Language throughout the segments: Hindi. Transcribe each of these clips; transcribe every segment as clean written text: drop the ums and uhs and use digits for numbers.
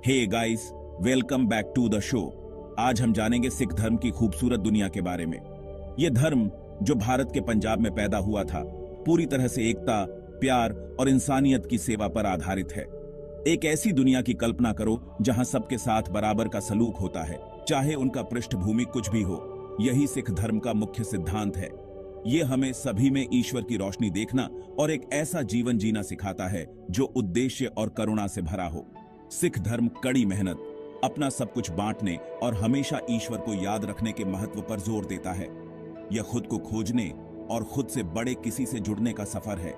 Hey guys, welcome back to the show. आज हम जानेंगे सिख धर्म की खूबसूरत दुनिया के बारे में। यह धर्म जो भारत के पंजाब में पैदा हुआ था, पूरी तरह से एकता, प्यार और इंसानियत की सेवा पर आधारित है। एक ऐसी दुनिया की कल्पना करो जहां सबके साथ बराबर का सलूक होता है, चाहे उनका पृष्ठभूमि कुछ भी हो। यही सिख धर्म का मुख्य सिद्धांत है। ये हमें सभी में ईश्वर की रोशनी देखना और एक ऐसा जीवन जीना सिखाता है जो उद्देश्य और करुणा से भरा हो। सिख धर्म कड़ी मेहनत, अपना सब कुछ बांटने और हमेशा ईश्वर को याद रखने के महत्व पर जोर देता है। यह खुद को खोजने और खुद से बड़े किसी से जुड़ने का सफर है।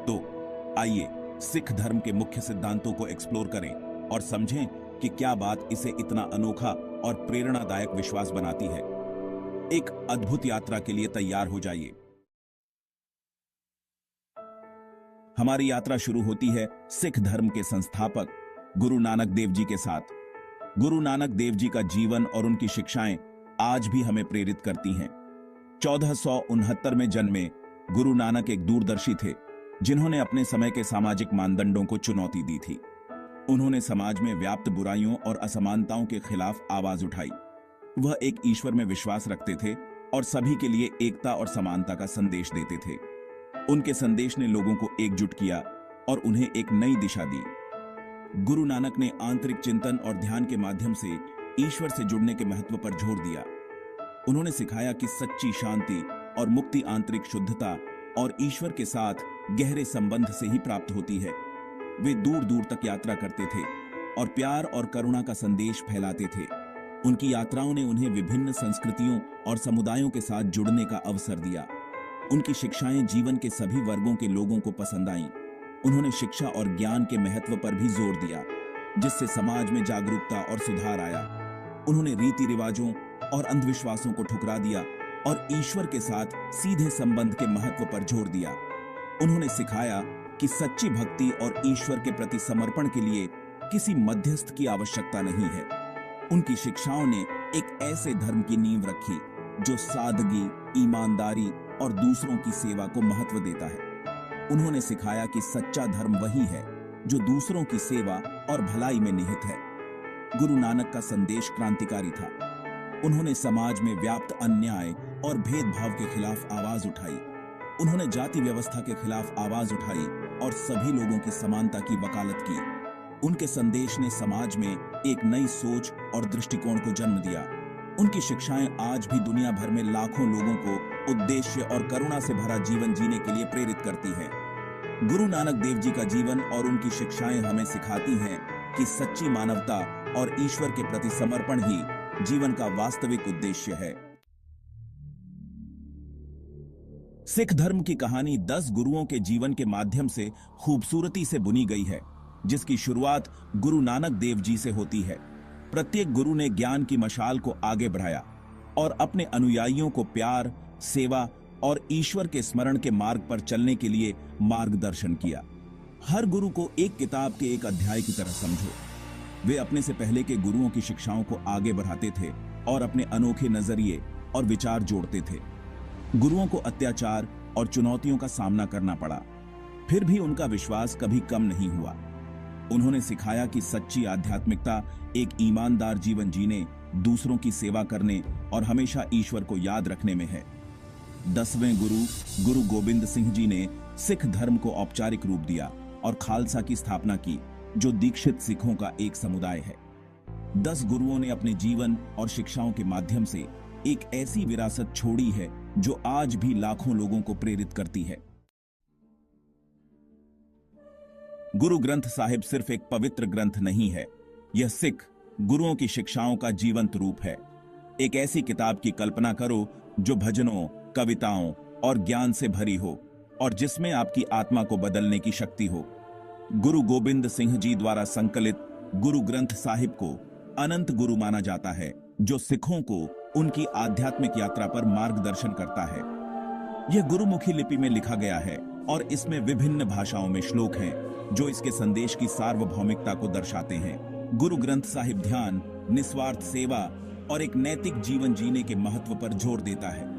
तो आइए सिख धर्म के मुख्य सिद्धांतों को एक्सप्लोर करें और समझें कि क्या बात इसे इतना अनोखा और प्रेरणादायक विश्वास बनाती है। एक अद्भुत यात्रा के लिए तैयार हो जाइए। हमारी यात्रा शुरू होती है सिख धर्म के संस्थापक गुरु नानक देव जी के साथ। गुरु नानक देव जी का जीवन और उनकी शिक्षाएं आज भी हमें प्रेरित करती हैं। 1469 में जन्मे गुरु नानक एक दूरदर्शी थे, जिन्होंने अपने समय के सामाजिक मानदंडों को चुनौती दी थी। उन्होंने समाज में व्याप्त बुराइयों और असमानताओं के खिलाफ आवाज उठाई। वह एक ईश्वर में विश्वास रखते थे और सभी के लिए एकता और समानता का संदेश देते थे। उनके संदेश ने लोगों को एकजुट किया और उन्हें एक नई दिशा दी। गुरु नानक ने आंतरिक चिंतन और ध्यान के माध्यम से ईश्वर से जुड़ने के महत्व पर जोर दिया। उन्होंने सिखाया कि सच्ची शांति और मुक्ति आंतरिक शुद्धता और ईश्वर के साथ गहरे संबंध से ही प्राप्त होती है। वे दूर दूर तक यात्रा करते थे और प्यार और करुणा का संदेश फैलाते थे। उनकी यात्राओं ने उन्हें विभिन्न संस्कृतियों और समुदायों के साथ जुड़ने का अवसर दिया। उनकी शिक्षाएं जीवन के सभी वर्गों के लोगों को पसंद आईं। उन्होंने शिक्षा और ज्ञान के महत्व पर भी जोर दिया, जिससे समाज में जागरूकता और सुधार आया। उन्होंने रीति रिवाजों और अंधविश्वासों को ठुकरा दिया और ईश्वर के साथ सीधे संबंध के महत्व पर जोर दिया। उन्होंने सिखाया कि सच्ची भक्ति और ईश्वर के प्रति समर्पण के लिए किसी मध्यस्थ की आवश्यकता नहीं है। उनकी शिक्षाओं ने एक ऐसे धर्म की नींव रखी जो सादगी, ईमानदारी और दूसरों की सेवा को महत्व देता है। उन्होंने सिखाया कि सच्चा धर्म वही है जो दूसरों की सेवा और भलाई में निहित है। गुरु नानक का संदेश क्रांतिकारी था। उन्होंने समाज में व्याप्त अन्याय और भेदभाव के खिलाफ आवाज उठाई। उन्होंने जाति व्यवस्था के खिलाफ आवाज उठाई और सभी लोगों की समानता की वकालत की। उनके संदेश ने समाज में एक नई सोच और दृष्टिकोण को जन्म दिया। उनकी शिक्षाएं आज भी दुनिया भर में लाखों लोगों को उद्देश्य और करुणा से भरा जीवन जीने के लिए प्रेरित करती हैं। गुरु नानक देव जी का जीवन और उनकी शिक्षाएं हमें सिखाती हैं कि सच्ची मानवता और ईश्वर के प्रति समर्पण ही जीवन का वास्तविक उद्देश्य है। सिख धर्म की कहानी 10 गुरुओं के जीवन के माध्यम से खूबसूरती से बुनी गई है, जिसकी शुरुआत गुरु नानक देव जी से होती है। प्रत्येक गुरु ने ज्ञान की मशाल को आगे बढ़ाया और अपने अनुयायियों को प्यार, सेवा और ईश्वर के स्मरण के मार्ग पर चलने के लिए मार्गदर्शन किया। हर गुरु को एक किताब के एक अध्याय की तरह समझो। वे अपने से पहले के गुरुओं की शिक्षाओं को आगे बढ़ाते थे और अपने अनोखे नजरिए और विचार जोड़ते थे। गुरुओं को अत्याचार और चुनौतियों का सामना करना पड़ा, फिर भी उनका विश्वास कभी कम नहीं हुआ। उन्होंने सिखाया कि सच्ची आध्यात्मिकता एक ईमानदार जीवन जीने, दूसरों की सेवा करने और हमेशा ईश्वर को याद रखने में है। 10वें गुरु गोबिंद सिंह जी ने सिख धर्म को औपचारिक रूप दिया और खालसा की स्थापना की, जो दीक्षित सिखों का एक समुदाय है। 10 गुरुओं ने अपने जीवन और शिक्षाओं के माध्यम से एक ऐसी विरासत छोड़ी है जो आज भी लाखों लोगों को प्रेरित करती है। गुरु ग्रंथ साहिब सिर्फ एक पवित्र ग्रंथ नहीं है, यह सिख गुरुओं की शिक्षाओं का जीवंत रूप है। एक ऐसी किताब की कल्पना करो जो भजनों, कविताओं और ज्ञान से भरी हो और जिसमें आपकी आत्मा को बदलने की शक्ति हो। गुरु गोबिंद सिंह जी द्वारा संकलित गुरु ग्रंथ साहिब को अनंत गुरु माना जाता है, जो सिखों को उनकी आध्यात्मिक यात्रा पर मार्गदर्शन करता है। यह गुरुमुखी लिपि में लिखा गया है और इसमें विभिन्न भाषाओं में श्लोक हैं जो इसके संदेश की सार्वभौमिकता को दर्शाते हैं। गुरु ग्रंथ साहिब ध्यान, निस्वार्थ सेवा और एक नैतिक जीवन जीने के महत्व पर जोर देता है।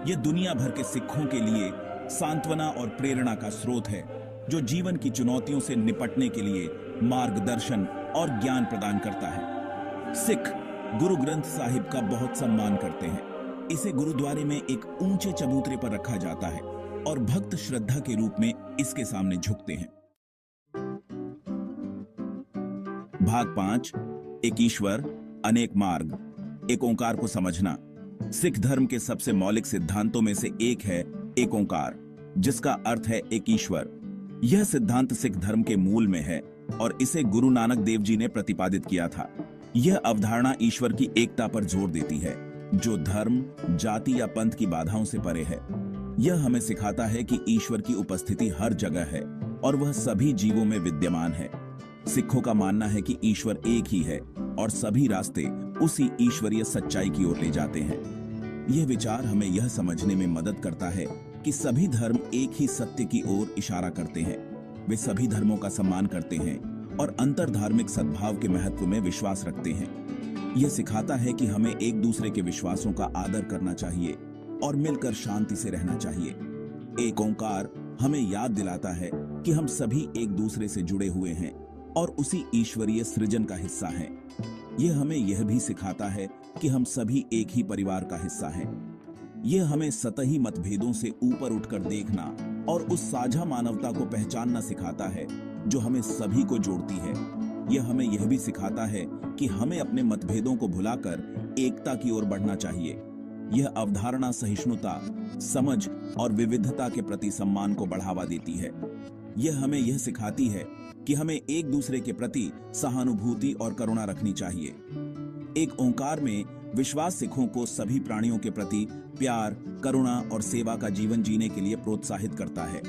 यह दुनिया भर के सिखों के लिए सांत्वना और प्रेरणा का स्रोत है, जो जीवन की चुनौतियों से निपटने के लिए मार्गदर्शन और ज्ञान प्रदान करता है। सिख गुरु ग्रंथ साहिब का बहुत सम्मान करते हैं। इसे गुरुद्वारे में एक ऊंचे चबूतरे पर रखा जाता है और भक्त श्रद्धा के रूप में इसके सामने झुकते हैं। भाग 5, एक ईश्वर अनेक मार्ग, एक ओंकार को समझना। सिख धर्म के सबसे मौलिक सिद्धांतों में से एक है एक ओंकार, जिसका अर्थ है एक ईश्वर। यह सिद्धांत सिख धर्म के मूल में है और इसे गुरु नानक देव जी ने प्रतिपादित किया था। यह अवधारणा ईश्वर की एकता पर जोर देती है, जो धर्म, जाति या पंथ की बाधाओं से परे है। यह हमें सिखाता है कि ईश्वर की उपस्थिति हर जगह है और वह सभी जीवों में विद्यमान है। सिखों का मानना है कि ईश्वर एक ही है और सभी रास्ते उसी ईश्वरीय सच्चाई की ओर ले जाते हैं। यह विचार हमें यह समझने में मदद करता है कि सभी धर्म एक ही सत्य की ओर इशारा करते हैं। वे सभी धर्मों का सम्मान करते हैं और अंतर्धार्मिक सद्भाव के महत्व में विश्वास रखते हैं। यह सिखाता है कि हमें एक दूसरे के विश्वासों का आदर करना चाहिए और मिलकर शांति से रहना चाहिए। एक ओंकार हमें याद दिलाता है कि हम सभी एक दूसरे से जुड़े हुए हैं और उसी ईश्वरीय सृजन का हिस्सा हैं। यह हमें यह भी सिखाता है कि हम सभी एक ही परिवार का हिस्सा हैं। यह हमें सतही मतभेदों से ऊपर उठकर देखना और उस साझा मानवता को पहचानना सिखाता है जो हमें सभी को जोड़ती है। यह हमें यह भी सिखाता है कि हमें अपने मतभेदों को भुलाकर एकता की ओर बढ़ना चाहिए। यह अवधारणा सहिष्णुता, समझ और विविधता के प्रति सम्मान को बढ़ावा देती है। यह हमें यह सिखाती है कि हमें एक दूसरे के प्रति सहानुभूति और करुणा रखनी चाहिए। एक ओंकार में विश्वास सिखों को सभी प्राणियों के प्रति प्यार, करुणा और सेवा का जीवन जीने के लिए प्रोत्साहित करता है।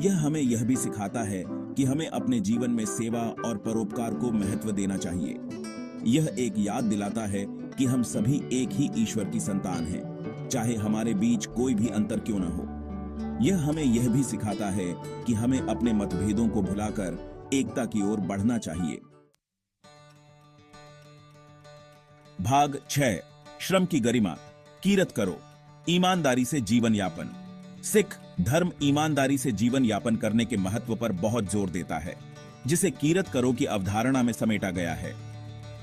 यह हमें यह भी सिखाता है कि हमें अपने जीवन में सेवा और परोपकार को महत्व देना चाहिए। यह एक याद दिलाता है कि हम सभी एक ही ईश्वर की संतान हैं, चाहे हमारे बीच कोई भी अंतर क्यों न हो। यह हमें यह भी सिखाता है कि हमें अपने मतभेदों को भुलाकर एकता की ओर बढ़ना चाहिए। भाग 6, श्रम की गरिमा, कीरत करो, ईमानदारी से जीवन यापन। सिख धर्म ईमानदारी से जीवन यापन करने के महत्व पर बहुत जोर देता है, जिसे कीरत करो की अवधारणा में समेटा गया है।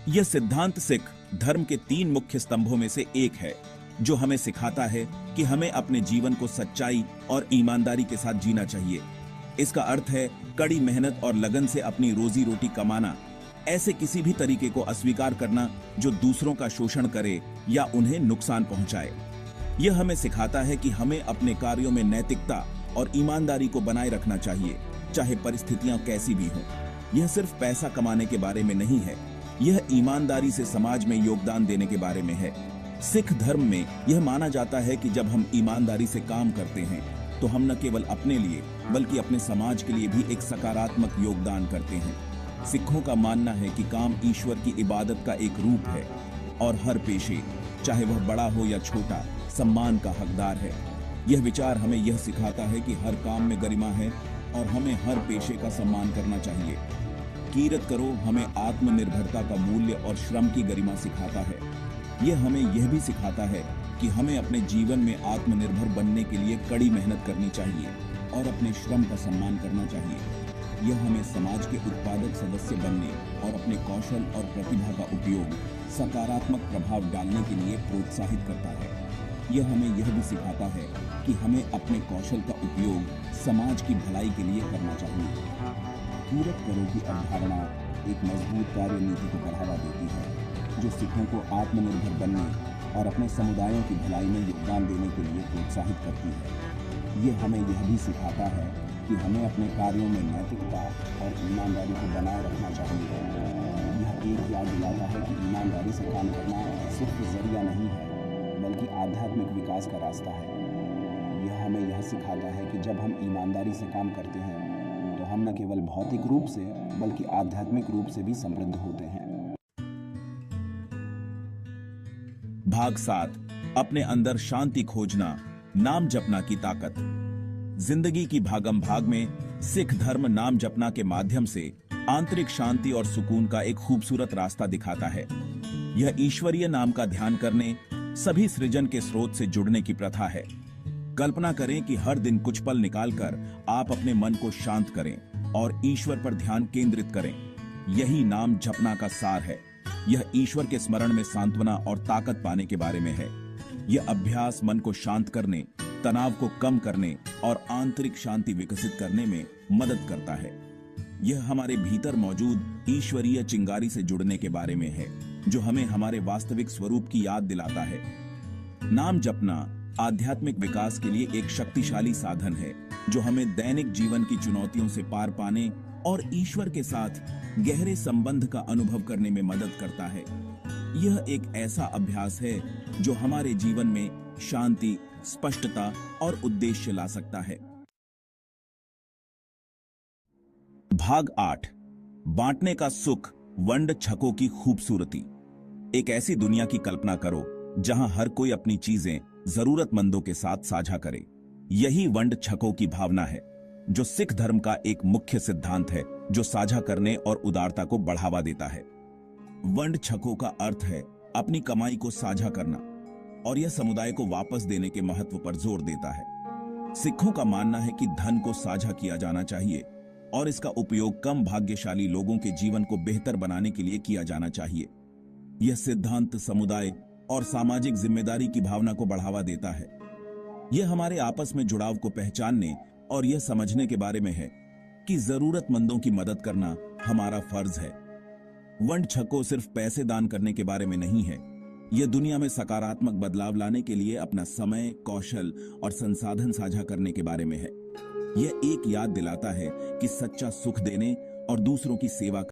यह सिद्धांत सिख धर्म के 3 मुख्य स्तंभों में से एक है, जो हमें सिखाता है कि हमें अपने जीवन को सच्चाई और ईमानदारी के साथ जीना चाहिए। इसका अर्थ है कड़ी मेहनत और लगन से अपनी रोजी रोटी कमाना, ऐसे किसी भी तरीके को अस्वीकार करना जो दूसरों का शोषण करे या उन्हें नुकसान पहुंचाए। यह हमें सिखाता है कि हमें अपने कार्यों में नैतिकता और ईमानदारी को बनाए रखना चाहिए, चाहे परिस्थितियां कैसी भी हों। यह सिर्फ पैसा कमाने के बारे में नहीं है, यह ईमानदारी से समाज में योगदान देने के बारे में है। सिख धर्म में यह माना जाता है कि जब हम ईमानदारी से काम करते हैं तो हम न केवल अपने लिए बल्कि अपने समाज के लिए भी एक सकारात्मक योगदान करते हैं। सिखों का मानना है कि काम ईश्वर की इबादत का एक रूप है और हर पेशे, चाहे वह बड़ा हो या छोटा, सम्मान का हकदार है। यह विचार हमें यह सिखाता है कि हर काम में गरिमा है और हमें हर पेशे का सम्मान करना चाहिए। कीरत करो हमें आत्मनिर्भरता का मूल्य और श्रम की गरिमा सिखाता है। यह हमें यह भी सिखाता है कि हमें अपने जीवन में आत्मनिर्भर बनने के लिए कड़ी मेहनत करनी चाहिए और अपने श्रम का सम्मान करना चाहिए। यह हमें समाज के उत्पादक सदस्य बनने और अपने कौशल और प्रतिभा का उपयोग सकारात्मक प्रभाव डालने के लिए प्रोत्साहित करता है। यह हमें यह भी सिखाता है कि हमें अपने कौशल का उपयोग समाज की भलाई के लिए करना चाहिए। कीरत करो की अवधारणा एक मजबूत कार्य नीति को बढ़ावा देती है, जो सिखों को आत्मनिर्भर बनने और अपने समुदायों की भलाई में योगदान देने के लिए प्रोत्साहित करती है। यह हमें यह भी सिखाता है कि हमें अपने कार्यों में नैतिकता और ईमानदारी को बनाए रखना चाहिए। यह एक याद दिलाता है कि ईमानदारी से काम करना सिर्फ जरिया नहीं है, बल्कि आध्यात्मिक विकास का रास्ता है। यह हमें यह सिखाता है कि जब हम ईमानदारी से काम करते हैं तो हम न केवल भौतिक रूप से बल्कि आध्यात्मिक रूप से भी समृद्ध होते हैं। भाग 7, अपने अंदर शांति खोजना, नाम जपना की ताकत। जिंदगी की भागम भाग में सिख धर्म नाम जपना के माध्यम से आंतरिक शांति और सुकून का एक खूबसूरत रास्ता दिखाता है। यह ईश्वरीय नाम का ध्यान करने, सभी सृजन के स्रोत से जुड़ने की प्रथा है। कल्पना करें कि हर दिन कुछ पल निकालकर आप अपने मन को शांत करें और ईश्वर पर ध्यान केंद्रित करें। यही नाम जपना का सार है। यह ईश्वर के स्मरण में सांत्वना और ताकत पाने के बारे में है। यह अभ्यास मन को शांत करने, तनाव को कम करने और आंतरिक शांति विकसित करने में मदद करता है। यह हमारे भीतर मौजूद ईश्वरीय चिंगारी से जुड़ने के बारे में है, जो हमें हमारे वास्तविक स्वरूप की याद दिलाता है। नाम जपना आध्यात्मिक विकास के लिए एक शक्तिशाली साधन है, जो हमें दैनिक जीवन की चुनौतियों से पार पाने और ईश्वर के साथ गहरे संबंध का अनुभव करने में मदद करता है। यह एक ऐसा अभ्यास है जो हमारे जीवन में शांति, स्पष्टता और उद्देश्य ला सकता है। भाग 8, बांटने का सुख, वंड छकों की खूबसूरती। एक ऐसी दुनिया की कल्पना करो जहां हर कोई अपनी चीजें जरूरतमंदों के साथ साझा करे। यही वंड छकों की भावना है, जो सिख धर्म का एक मुख्य सिद्धांत है, जो साझा करने और उदारता को बढ़ावा देता है। वंड छकों का अर्थ है अपनी कमाई को साझा करना, और यह समुदाय को वापस देने के महत्व पर जोर देता है। सिखों का मानना है कि धन को साझा किया जाना चाहिए और इसका उपयोग कम भाग्यशाली लोगों के जीवन को बेहतर बनाने के लिए किया जाना चाहिए। यह सिद्धांत समुदाय और सामाजिक जिम्मेदारी की भावना को बढ़ावा देता है। यह हमारे आपस में जुड़ाव को पहचानने और यह समझने के बारे में है कि जरूरतमंदों की मदद करना हमारा फर्ज है। वंड छको सिर्फ पैसे दान करने के बारे में नहीं है, यह दुनिया में सकारात्मक बदलाव लाने के लिए अपना समय, कौशल और संसाधन साझा करने के बारे में है। यह एक याद दिलाता है कि सच्चा सुख देने और दूसरों की सेवा